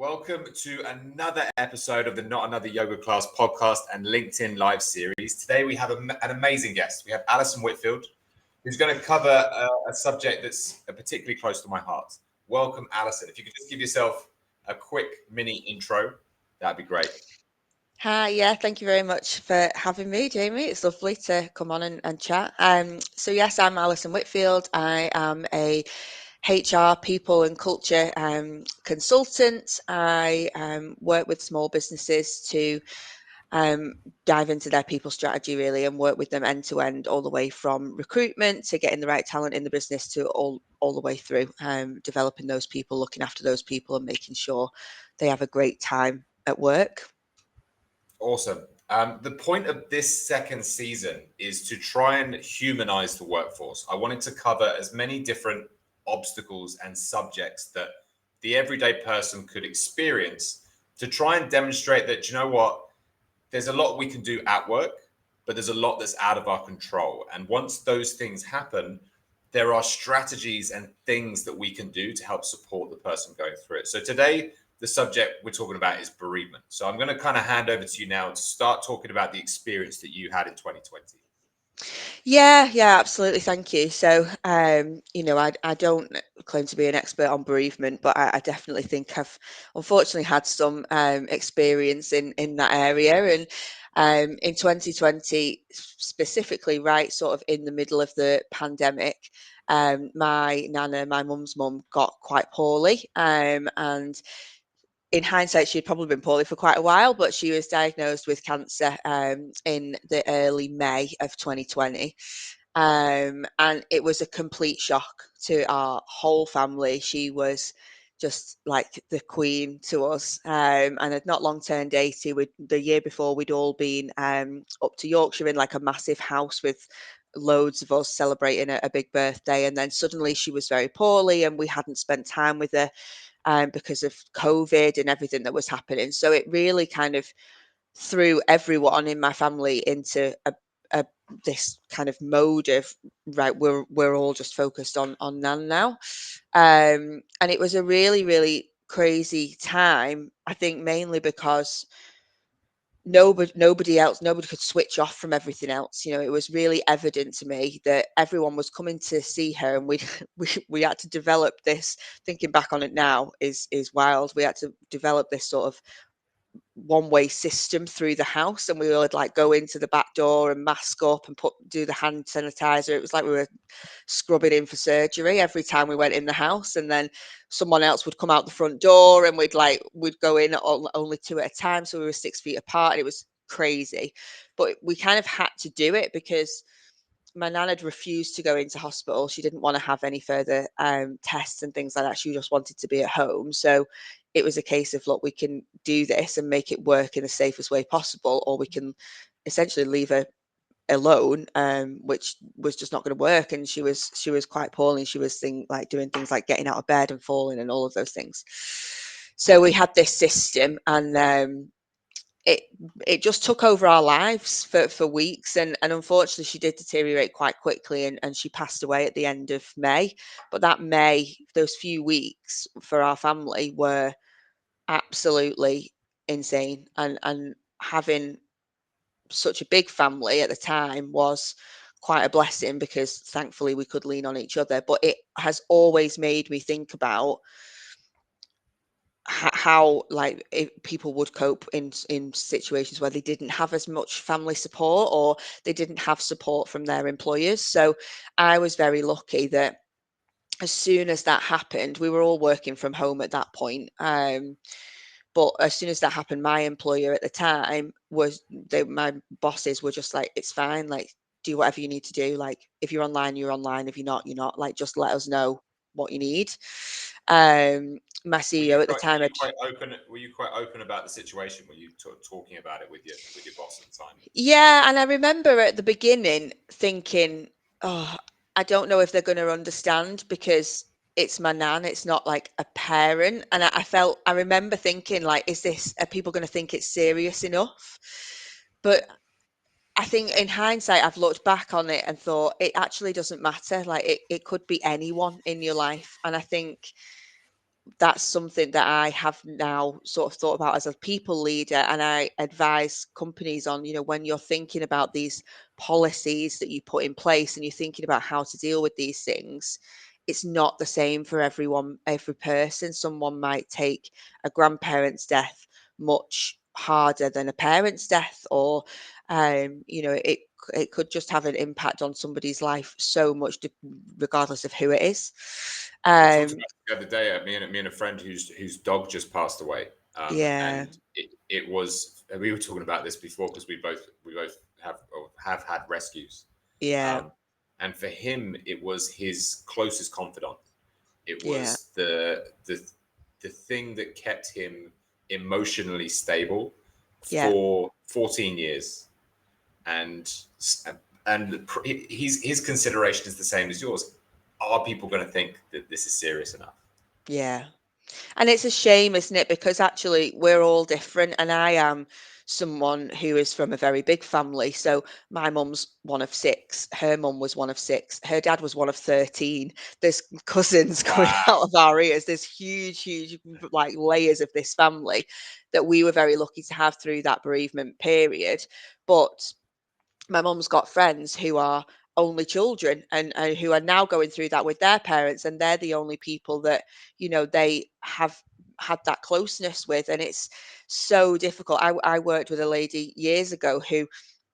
Welcome to another episode of the Not Another Yoga Class podcast and LinkedIn live series. Today we have an amazing guest. We have Alison Whitfield, who's going to cover a subject that's particularly close to my heart. Welcome, Alison. If you could just give yourself a quick mini intro, that'd be great. Hi, thank you very much for having me, Jamie. It's lovely to come on and chat. So yes, I'm Alison Whitfield. I am a HR people and culture consultant. I work with small businesses to dive into their people strategy really and work with them end to end, all the way from recruitment to getting the right talent in the business to all the way through developing those people, looking after those people and making sure they have a great time at work. Awesome. The point of this second season is to try and humanize the workforce. I wanted to cover as many different obstacles and subjects that the everyday person could experience to try and demonstrate that, you know what, there's a lot we can do at work, but there's a lot that's out of our control. And once those things happen, there are strategies and things that we can do to help support the person going through it. So today, the subject we're talking about is bereavement. So I'm going to kind of hand over to you now to start talking about the experience that you had in 2020. Yeah, absolutely. Thank you. So, I don't claim to be an expert on bereavement, but I definitely think I've unfortunately had some experience in that area. And in 2020, specifically, right, sort of in the middle of the pandemic, my nana, my mum's mum, got quite poorly, and in hindsight, she'd probably been poorly for quite a while, but she was diagnosed with cancer in the early May of 2020. And it was a complete shock to our whole family. She was just like the queen to us, and had not long turned 80. The year before, we'd all been up to Yorkshire in like a massive house with loads of us celebrating a big birthday. And then suddenly she was very poorly, and we hadn't spent time with her because of COVID and everything that was happening. So it really kind of threw everyone in my family into a this kind of mode of, right, we're all just focused on Nan now. And it was a really crazy time, I think, mainly because nobody could switch off from everything else. It was really evident to me that everyone was coming to see her, and we had to develop this. Thinking back on it now is wild. We had to develop this sort of one-way system through the house, and we would like go into the back door and mask up and do the hand sanitizer. It was like we were scrubbing in for surgery every time we went in the house. And then someone else would come out the front door, and we'd go in only two at a time, so we were 6 feet apart, and it was crazy. But we kind of had to do it because my nan had refused to go into hospital. She didn't want to have any further tests and things like that. She just wanted to be at home. So it was a case of, look, we can do this and make it work in the safest way possible, or we can essentially leave her alone, which was just not going to work. And she was quite poorly, and she was doing things like getting out of bed and falling and all of those things. So we had this system, and it just took over our lives for weeks. And unfortunately, she did deteriorate quite quickly, and she passed away at the end of May. But that May, those few weeks for our family were absolutely insane. And having such a big family at the time was quite a blessing, because thankfully we could lean on each other. But it has always made me think about how like if people would cope in situations where they didn't have as much family support, or they didn't have support from their employers. So I was very lucky that as soon as that happened, we were all working from home at that point. But as soon as that happened, my employer at the time my bosses were just like, it's fine, like, do whatever you need to do. Like, if you're online, you're online. If you're not, you're not. Like, just let us know what you need. My CEO at the time Were you quite open about the situation? Were you talking about it with your boss at the time? Yeah, and I remember at the beginning thinking, oh, I don't know if they're going to understand, because it's my nan, it's not like a parent. And I remember thinking, like, are people going to think it's serious enough? But I think in hindsight, I've looked back on it and thought it actually doesn't matter. Like, it could be anyone in your life. And I think that's something that I have now sort of thought about as a people leader, and I advise companies on, when you're thinking about these policies that you put in place and you're thinking about how to deal with these things, it's not the same for everyone, every person. Someone might take a grandparent's death much harder than a parent's death, or it could just have an impact on somebody's life so much, regardless of who it is. We talked Um, about it the other day. Me and a friend whose dog just passed away, yeah, and it was. We were talking about this before because we both have had rescues, yeah, um, and for him, it was his closest confidant. It yeah, was the thing that kept him emotionally stable yeah, for 14 years, and his consideration is the same as yours. Are people going to think that this is serious enough? yeah. And it's a shame, isn't it? Because actually, we're all different. And I am someone who is from a very big family. So my mum's one of six. Her mum was one of six. Her dad was one of 13. There's cousins coming Wow. out of our ears. There's huge, huge, like layers of this family that we were very lucky to have through that bereavement period. But my mum's got friends who are only children, and who are now going through that with their parents, and they're the only people that they have had that closeness with, and it's so difficult. I worked with a lady years ago who,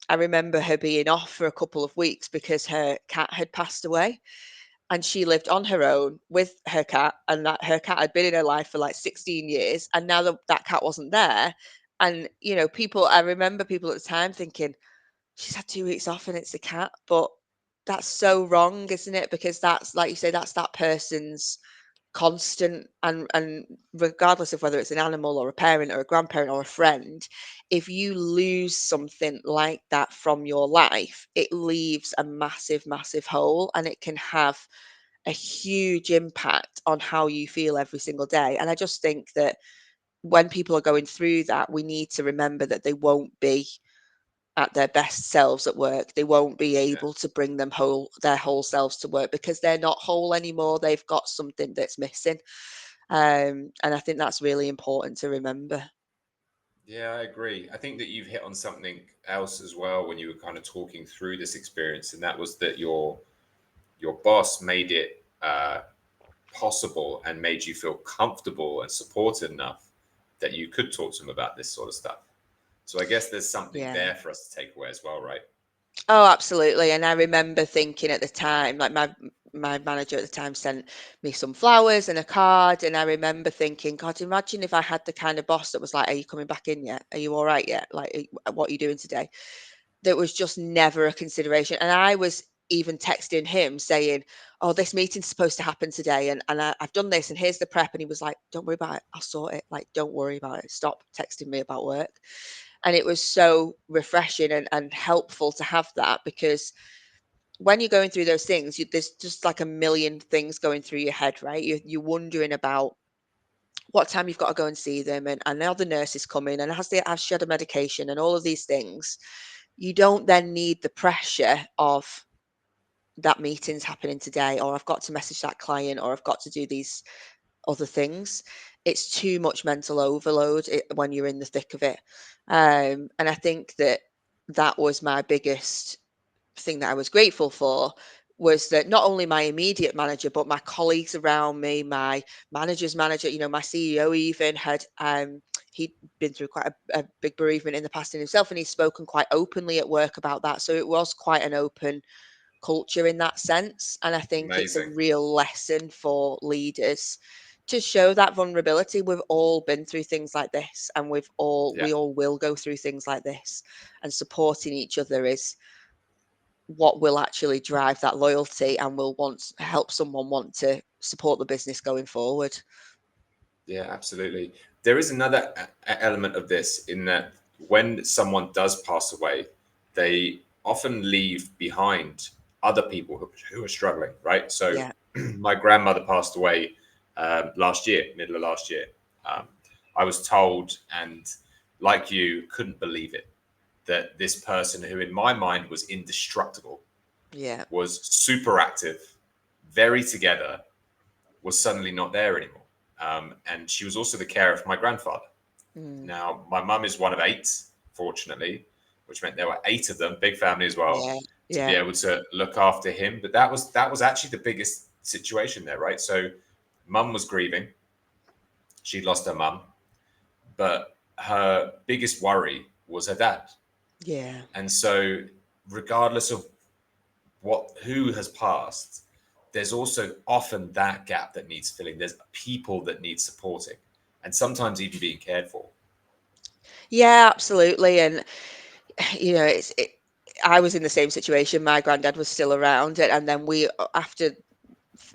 I remember her being off for a couple of weeks because her cat had passed away, and she lived on her own with her cat, and that her cat had been in her life for like 16 years, and now that cat wasn't there. And I remember people at the time thinking, she's had 2 weeks off and it's a cat, but that's so wrong, isn't it? Because that's, like you say, that's that person's constant, and regardless of whether it's an animal or a parent or a grandparent or a friend, if you lose something like that from your life, it leaves a massive, massive hole, and it can have a huge impact on how you feel every single day. And I just think that when people are going through that, we need to remember that they won't be at their best selves at work. They won't be Yeah. able to bring their whole selves to work because they're not whole anymore. They've got something that's missing. And I think that's really important to remember. Yeah, I agree. I think that you've hit on something else as well when you were kind of talking through this experience, and that was that your boss made it possible and made you feel comfortable and supported enough that you could talk to them about this sort of stuff. So I guess there's something Yeah. there for us to take away as well, right? Oh, absolutely. And I remember thinking at the time, like my manager at the time sent me some flowers and a card, and I remember thinking, God, imagine if I had the kind of boss that was like, "Are you coming back in yet? Are you all right yet? Like, what are you doing today?" That was just never a consideration. And I was even texting him saying, "Oh, this meeting's supposed to happen today, and I've done this, and here's the prep." And he was like, "Don't worry about it. I'll sort it. Like, don't worry about it. Stop texting me about work." And it was so refreshing and helpful to have that, because when you're going through those things, there's just like a million things going through your head, right? You're wondering about what time you've got to go and see them, and now the nurse is coming, and has she had a medication, and all of these things. You don't then need the pressure of that meeting's happening today, or I've got to message that client, or I've got to do these other things. It's too much mental overload when you're in the thick of it. And I think that that was my biggest thing that I was grateful for, was that not only my immediate manager, but my colleagues around me, my manager's manager, my CEO even had, he'd been through quite a big bereavement in the past in himself, and he's spoken quite openly at work about that. So it was quite an open culture in that sense. And I think it's a Amazing. real lesson for leaders to show that vulnerability. We've all been through things like this, and Yeah. we all will go through things like this. And supporting each other is what will actually drive that loyalty, and will help someone want to support the business going forward. Yeah, absolutely. There is another element of this in that when someone does pass away, they often leave behind other people who are struggling, right? So Yeah, my grandmother passed away last year, middle of last year. Um, I was told, and like you, couldn't believe it, that this person who in my mind was indestructible, yeah, was super active, very together, was suddenly not there anymore. And she was also the carer of my grandfather. Mm. Now, my mum is one of eight, fortunately, which meant there were eight of them, big family as well, Yeah. to be Yeah. able to look after him. But that was actually the biggest situation there, right? So, mum was grieving; she'd lost her mum, but her biggest worry was her dad. Yeah. And so, regardless of who has passed, there's also often that gap that needs filling. There's people that need supporting, and sometimes even being cared for. Yeah, absolutely. And I was in the same situation. My granddad was still around, and then after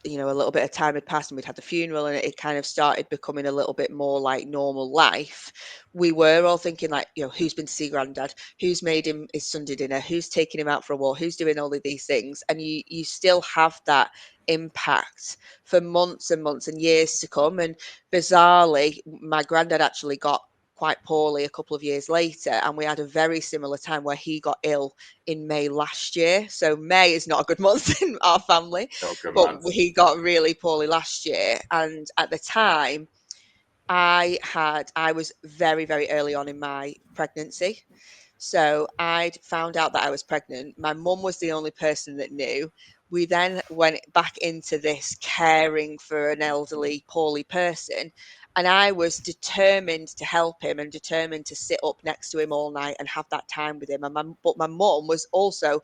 a little bit of time had passed and we'd had the funeral and it kind of started becoming a little bit more like normal life. We were all thinking like, who's been to see granddad, who's made him his Sunday dinner, who's taking him out for a walk, who's doing all of these things, and you still have that impact for months and months and years to come. And bizarrely, my granddad actually got quite poorly a couple of years later, and we had a very similar time where he got ill in May last year. So May is not a good month in our family, Oh, good but month. he got really poorly last year. And at the time, I was very, very early on in my pregnancy. So I'd found out that I was pregnant. My mum was the only person that knew. We then went back into this caring for an elderly, poorly person. And I was determined to help him and determined to sit up next to him all night and have that time with him. But my mum was also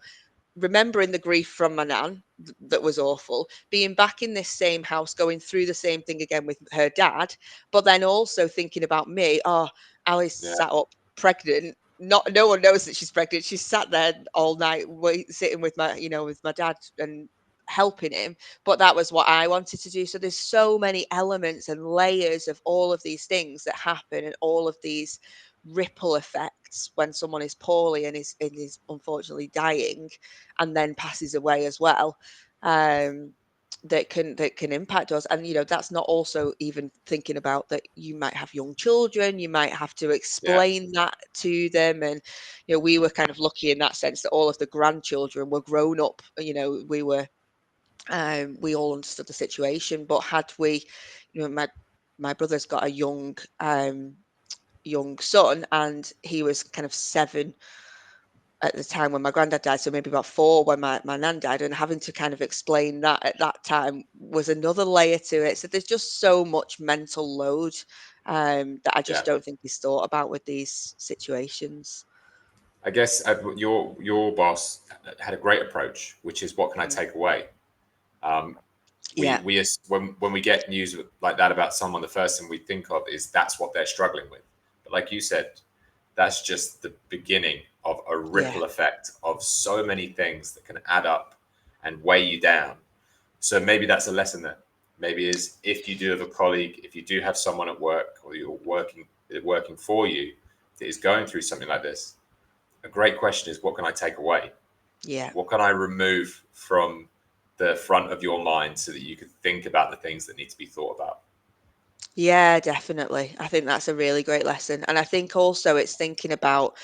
remembering the grief from my nan that was awful, being back in this same house, going through the same thing again with her dad, but then also thinking about me. Oh, Alice Yeah, sat up pregnant. Not no one knows that she's pregnant. She's sat there all night, sitting with my dad and helping him. But that was what I wanted to do. So there's so many elements and layers of all of these things that happen, and all of these ripple effects when someone is poorly and is unfortunately dying and then passes away as well, um, that can impact us. And that's not also even thinking about that you might have young children, you might have to yeah, explain that to them. And we were kind of lucky in that sense that all of the grandchildren were grown up. We all understood the situation. But had we, my brother's got a young son, and he was kind of 7 at the time when my granddad died, so maybe about 4 when my nan died, and having to kind of explain that at that time was another layer to it. So there's just so much mental load, that I yeah. just don't think is thought about with these situations. I guess your boss had a great approach, which is what can I Mm. take away? Um, Yeah, when we get news like that about someone, the first thing we think of is that's what they're struggling with. But like you said, that's just the beginning of a yeah, ripple effect of so many things that can add up and weigh you down. So maybe that's a lesson there. Maybe is if you do have a colleague, if you do have someone at work or you're working for you that is going through something like this, a great question is what can I take away? yeah. What can I remove from the front of your mind so that you can think about the things that need to be thought about? Yeah, definitely. I think that's a really great lesson. And I think also it's thinking about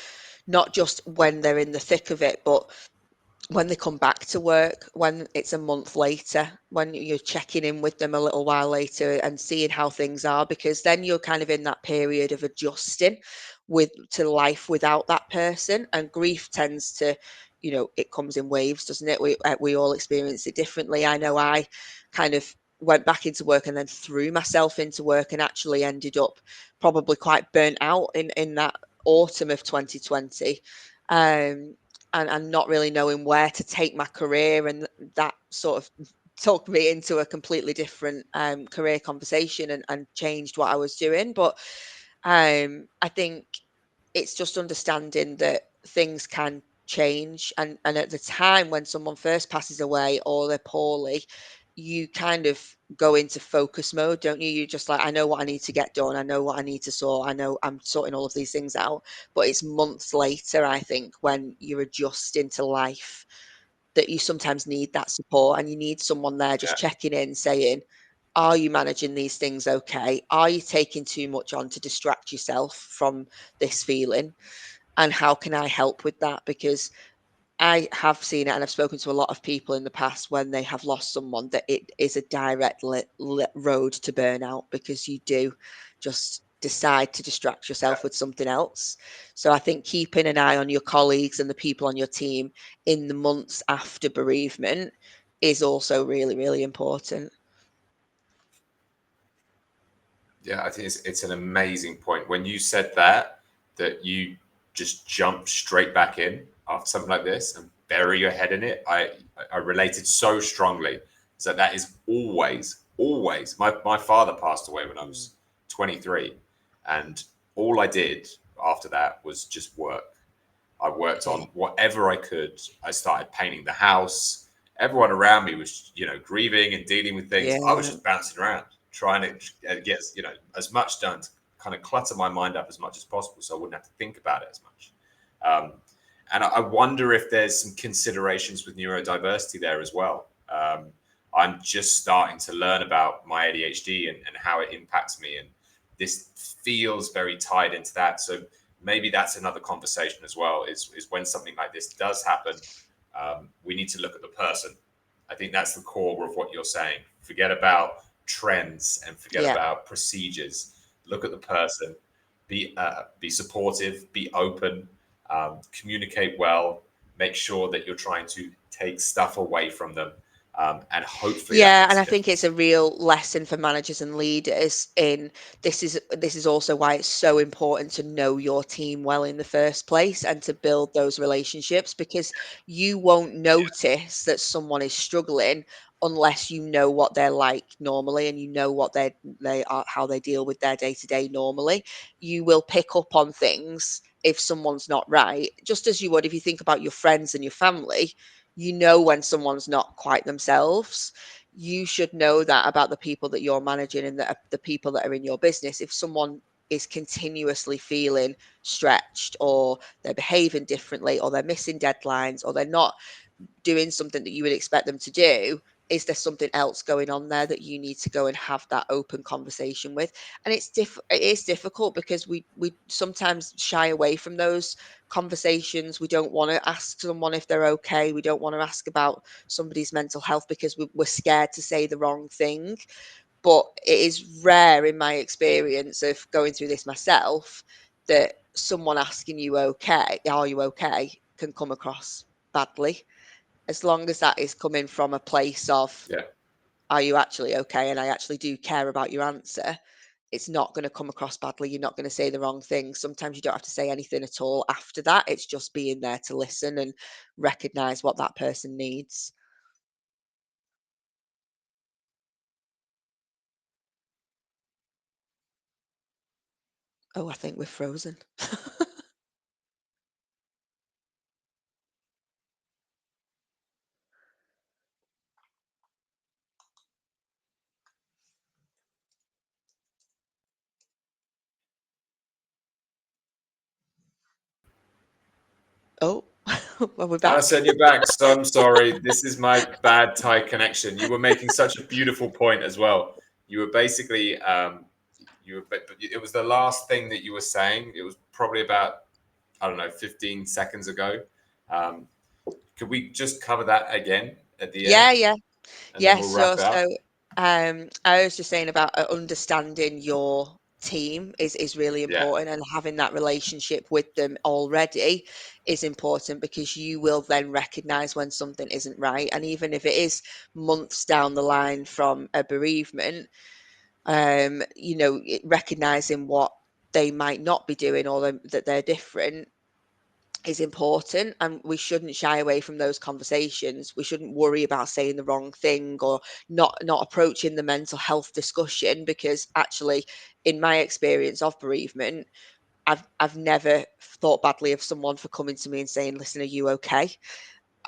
not just when they're in the thick of it, but when they come back to work, when it's a month later, when you're checking in with them a little while later and seeing how things are, because then you're kind of in that period of adjusting to life without that person. And grief tends to, it comes in waves, doesn't it? We all experience it differently. I know I kind of went back into work and then threw myself into work and actually ended up probably quite burnt out in that autumn of 2020. Um, and not really knowing where to take my career, and that sort of took me into a completely different career conversation, and changed what I was doing. But I think it's just understanding that things can change, and at the time when someone first passes away or they're poorly, you kind of go into focus mode, don't you? You just like, I know what I need to get done, I know what I need to sort, I know I'm sorting all of these things out. But it's months later, I think, when you're adjusting to life, that you sometimes need that support, and you need someone there just Yeah, checking in, saying, are you managing these things okay? Are you taking too much on to distract yourself from this feeling? And how can I help with that? Because I have seen it, and I've spoken to a lot of people in the past when they have lost someone, that it is a direct road to burnout, because you do just decide to distract Yeah. yourself with something else. So I think keeping an eye on your colleagues and the people on your team in the months after bereavement is also really, really important. Yeah, I think it's an amazing point. When you said that you just jump straight back in after something like this and bury your head in it, I related so strongly. So that is always. My father passed away when I Mm. was 23, and all I did after that was just work. I worked Yeah. on whatever I could. I started painting the house. Everyone around me was, grieving and dealing with things. I was Yeah. just bouncing around, trying to get, as much done to kind of clutter my mind up as much as possible, so I wouldn't have to think about it as much. Um, and I wonder if there's some considerations with neurodiversity there as well. I'm just starting to learn about my ADHD and how it impacts me, and this feels very tied into that. So maybe that's another conversation as well. Is when something like this does happen, we need to look at the person. I think that's the core of what you're saying. Forget about trends and forget Yeah. about procedures. Look at the person. Be supportive. Be open. Communicate well. Make sure that you're trying to take stuff away from them, and hopefully that Yeah, makes and a I think it's difference. a real lesson for managers and leaders in this is also why it's so important to know your team well in the first place, and to build those relationships, because you won't notice that someone is struggling unless you know what they're like normally, and you know what they are, how they deal with their day to day normally. You will pick up on things if someone's not right, just as you would if you think about your friends and your family. You know when someone's not quite themselves. You should know that about the people that you're managing, and the people that are in your business. If someone is continuously feeling stretched, or they're behaving differently, or they're missing deadlines, or they're not doing something that you would expect them to do, is there something else going on there that you need to go and have that open conversation with? And it is difficult, because we sometimes shy away from those conversations. We don't want to ask someone if they're okay. We don't want to ask about somebody's mental health, because we're scared to say the wrong thing. But it is rare, in my experience of going through this myself, that someone asking you okay, are you okay, can come across badly, as long as that is coming from a place of, Yeah, are you actually okay? And I actually do care about your answer. It's not going to come across badly. You're not going to say the wrong thing. Sometimes you don't have to say anything at all after that. It's just being there to listen and recognize what that person needs. Oh, I think we're frozen. Oh, well, we're back. Alison, you're back. So I'm sorry. This is my bad Thai connection. You were making such a beautiful point as well. You were basically, but it was the last thing that you were saying. It was probably about, I don't know, 15 seconds ago. Um, could we just cover that again at the Yeah, end, yeah. and then Yes, we'll wrap so it up? I was just saying about understanding your team is really Yeah, important, and having that relationship with them already is important, because you will then recognize when something isn't right. And even if it is months down the line from a bereavement, recognizing what they might not be doing, or that they're different, is important, and we shouldn't shy away from those conversations. We shouldn't worry about saying the wrong thing, or not approaching the mental health discussion, because actually, in my experience of bereavement, I've never thought badly of someone for coming to me and saying, listen, are you okay?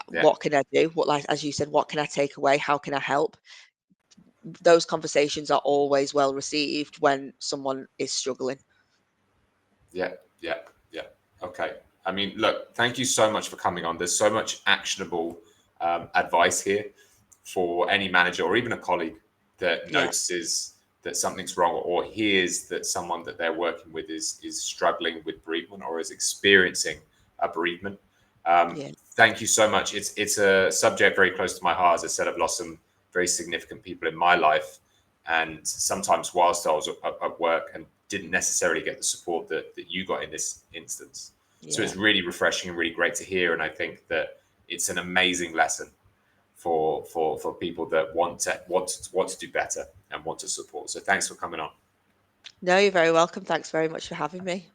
yeah, What can I do? What, like as you said, what can I take away? How can I help? Those conversations are always well received when someone is struggling. yeah, yeah, yeah. Okay. I mean, look, thank you so much for coming on. There's so much actionable advice here for any manager or even a colleague that Yeah, notices that something's wrong or hears that someone that they're working with is struggling with bereavement or is experiencing a bereavement. yeah. Thank you so much. It's a subject very close to my heart. As I said, I've lost some very significant people in my life, and sometimes whilst I was at work and didn't necessarily get the support that you got in this instance. So Yeah. it's really refreshing and really great to hear. And I think that it's an amazing lesson for people that want to do better and want to support. So thanks for coming on. No, you're very welcome. Thanks very much for having me.